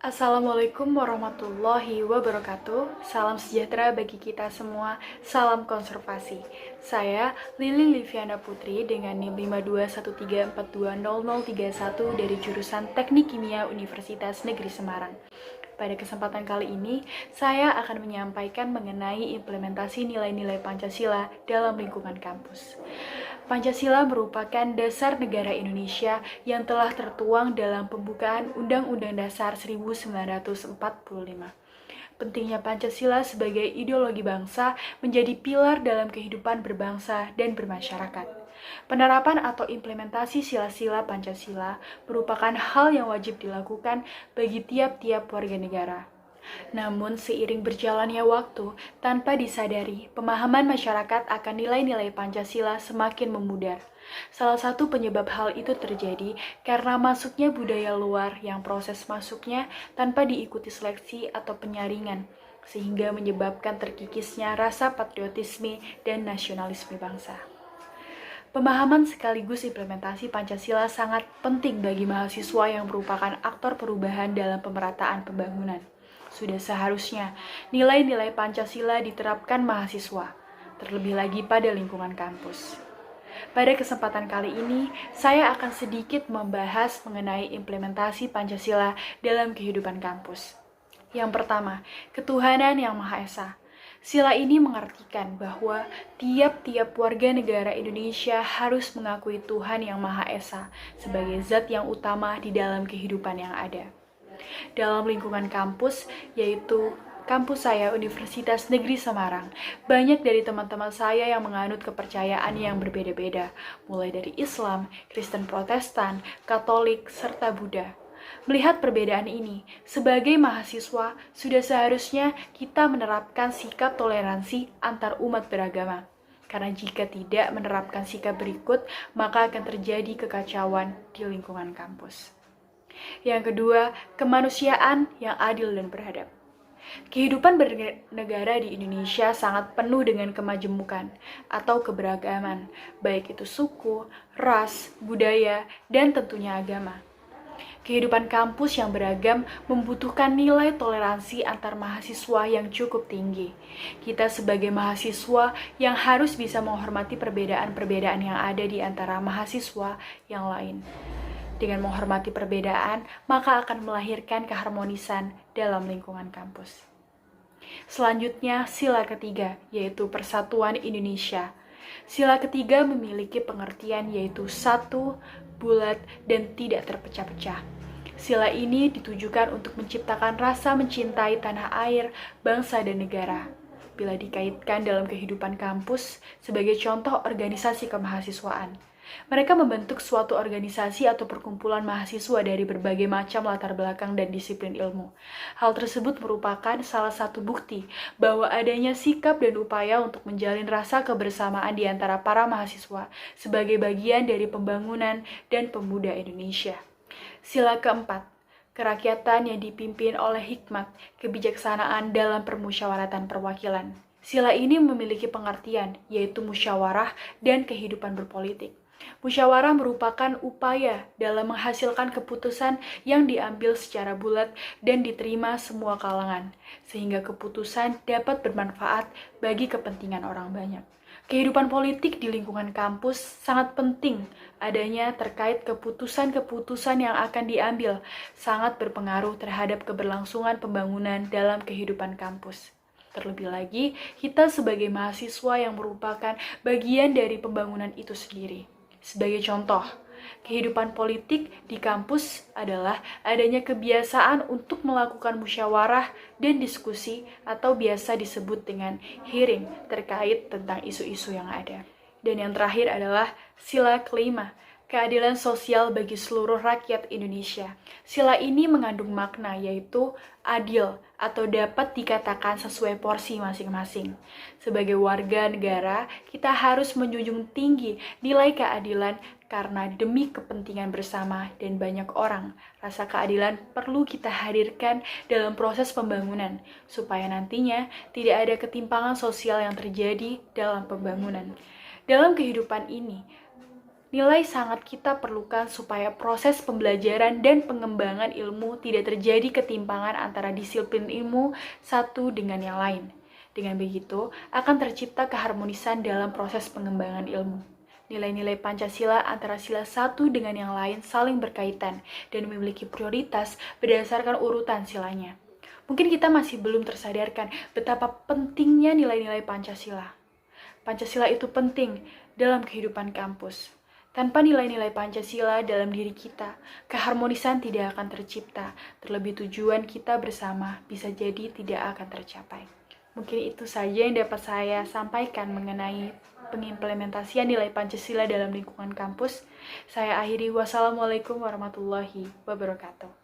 Assalamualaikum warahmatullahi wabarakatuh. Salam sejahtera bagi kita semua. Salam konservasi. Saya Lili Liviana Putri dengan NIM 5213420031 dari jurusan Teknik Kimia Universitas Negeri Semarang. Pada kesempatan kali ini, saya akan menyampaikan mengenai implementasi nilai-nilai Pancasila dalam lingkungan kampus. Pancasila merupakan dasar negara Indonesia yang telah tertuang dalam pembukaan Undang-Undang Dasar 1945. Pentingnya Pancasila sebagai ideologi bangsa menjadi pilar dalam kehidupan berbangsa dan bermasyarakat. Penerapan atau implementasi sila-sila Pancasila merupakan hal yang wajib dilakukan bagi tiap-tiap warga negara. Namun, seiring berjalannya waktu, tanpa disadari, pemahaman masyarakat akan nilai-nilai Pancasila semakin memudar. Salah satu penyebab hal itu terjadi karena masuknya budaya luar yang proses masuknya tanpa diikuti seleksi atau penyaringan, sehingga menyebabkan terkikisnya rasa patriotisme dan nasionalisme bangsa. Pemahaman sekaligus implementasi Pancasila sangat penting bagi mahasiswa yang merupakan aktor perubahan dalam pemerataan pembangunan. Sudah seharusnya nilai-nilai Pancasila diterapkan mahasiswa, terlebih lagi pada lingkungan kampus. Pada kesempatan kali ini, saya akan sedikit membahas mengenai implementasi Pancasila dalam kehidupan kampus. Yang pertama, ketuhanan yang Maha Esa. Sila ini mengartikan bahwa tiap-tiap warga negara Indonesia harus mengakui Tuhan yang Maha Esa sebagai zat yang utama di dalam kehidupan yang ada. Dalam lingkungan kampus, yaitu kampus saya Universitas Negeri Semarang, banyak dari teman-teman saya yang menganut kepercayaan yang berbeda-beda, mulai dari Islam, Kristen Protestan, Katolik, serta Buddha. Melihat perbedaan ini, sebagai mahasiswa, sudah seharusnya kita menerapkan sikap toleransi antar umat beragama. Karena jika tidak menerapkan sikap berikut, maka akan terjadi kekacauan di lingkungan kampus. Yang kedua, kemanusiaan yang adil dan beradab. Kehidupan bernegara di Indonesia sangat penuh dengan kemajemukan atau keberagaman, baik itu suku, ras, budaya, dan tentunya agama. Kehidupan kampus yang beragam membutuhkan nilai toleransi antar mahasiswa yang cukup tinggi. Kita sebagai mahasiswa yang harus bisa menghormati perbedaan-perbedaan yang ada di antara mahasiswa yang lain. Dengan menghormati perbedaan, maka akan melahirkan keharmonisan dalam lingkungan kampus. Selanjutnya, sila ketiga, yaitu Persatuan Indonesia. Sila ketiga memiliki pengertian yaitu satu, bulat, dan tidak terpecah-pecah. Sila ini ditujukan untuk menciptakan rasa mencintai tanah air, bangsa, dan negara. Bila dikaitkan dalam kehidupan kampus sebagai contoh organisasi kemahasiswaan, mereka membentuk suatu organisasi atau perkumpulan mahasiswa dari berbagai macam latar belakang dan disiplin ilmu. Hal tersebut merupakan salah satu bukti bahwa adanya sikap dan upaya untuk menjalin rasa kebersamaan di antara para mahasiswa sebagai bagian dari pembangunan dan pemuda Indonesia. Sila keempat, kerakyatan yang dipimpin oleh hikmat, kebijaksanaan dalam permusyawaratan perwakilan. Sila ini memiliki pengertian, yaitu musyawarah dan kehidupan berpolitik. Musyawarah merupakan upaya dalam menghasilkan keputusan yang diambil secara bulat dan diterima semua kalangan, sehingga keputusan dapat bermanfaat bagi kepentingan orang banyak. Kehidupan politik di lingkungan kampus sangat penting adanya terkait keputusan-keputusan yang akan diambil sangat berpengaruh terhadap keberlangsungan pembangunan dalam kehidupan kampus. Terlebih lagi, kita sebagai mahasiswa yang merupakan bagian dari pembangunan itu sendiri. Sebagai contoh, kehidupan politik di kampus adalah adanya kebiasaan untuk melakukan musyawarah dan diskusi atau biasa disebut dengan hearing terkait tentang isu-isu yang ada. Dan yang terakhir adalah sila kelima, keadilan sosial bagi seluruh rakyat Indonesia. Sila ini mengandung makna yaitu adil atau dapat dikatakan sesuai porsi masing-masing. Sebagai warga negara, kita harus menjunjung tinggi nilai keadilan karena demi kepentingan bersama dan banyak orang. Rasa keadilan perlu kita hadirkan dalam proses pembangunan supaya nantinya tidak ada ketimpangan sosial yang terjadi dalam pembangunan. Dalam kehidupan ini, Nilai sangat kita perlukan supaya proses pembelajaran dan pengembangan ilmu tidak terjadi ketimpangan antara disiplin ilmu satu dengan yang lain. Dengan begitu, akan tercipta keharmonisan dalam proses pengembangan ilmu. Nilai-nilai Pancasila antara sila satu dengan yang lain saling berkaitan dan memiliki prioritas berdasarkan urutan silanya. Mungkin kita masih belum tersadarkan betapa pentingnya nilai-nilai Pancasila. Pancasila itu penting dalam kehidupan kampus. Tanpa nilai-nilai Pancasila dalam diri kita, keharmonisan tidak akan tercipta, terlebih tujuan kita bersama bisa jadi tidak akan tercapai. Mungkin itu saja yang dapat saya sampaikan mengenai pengimplementasian nilai Pancasila dalam lingkungan kampus. Saya akhiri, wassalamualaikum warahmatullahi wabarakatuh.